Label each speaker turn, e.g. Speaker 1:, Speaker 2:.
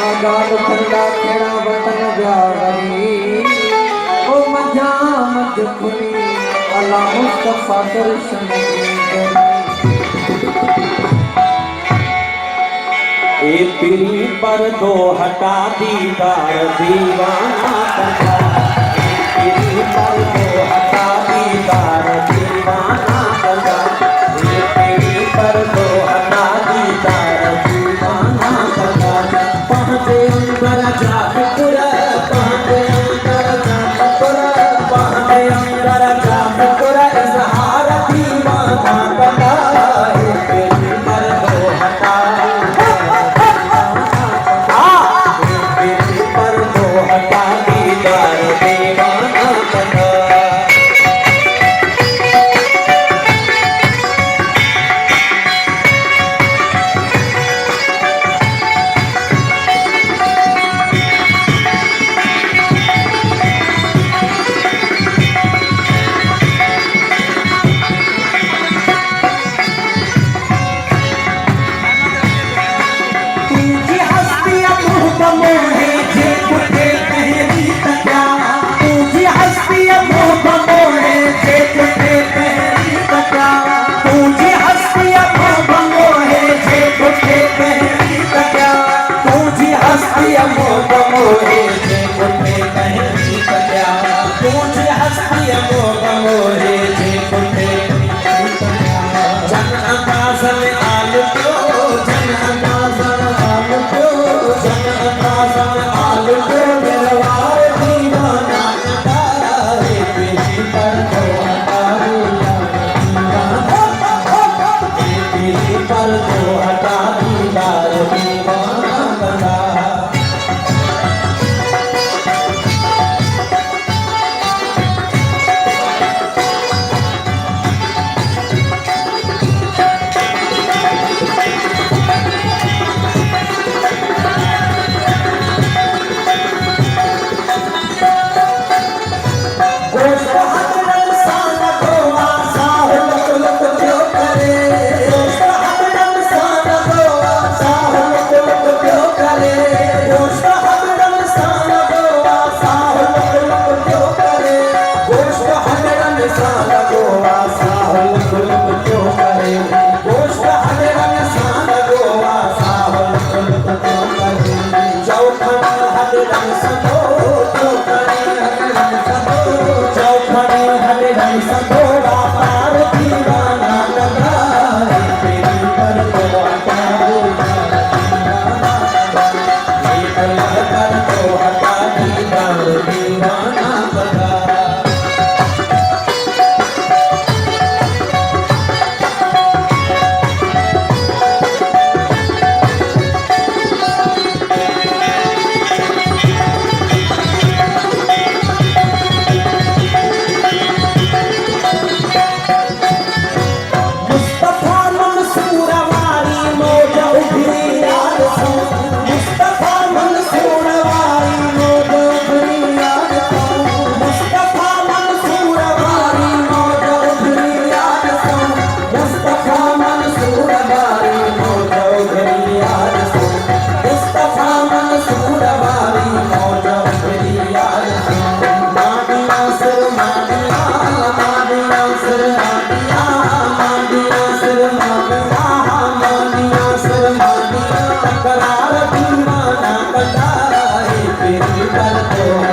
Speaker 1: आगाद ठंडा खेड़ा वतन व्यावरी ओ मजा मज खुली अला मुस्तफा दर्शन
Speaker 2: ए पीरी पर दो हटा दीदार दीवाना करना पीरी पर दो हटा दीदार दीवाना करना पीरी पर दो हटा दीदार दीवाना करना पहुँचे अंदर जाफपुर पहुँचे अंदर जाफपुर पहुँचे अंदर जाफपुर इजहार दीवाना करना पीरी पर दो हटा
Speaker 1: करार दीवाना बनाए पीरी पर दो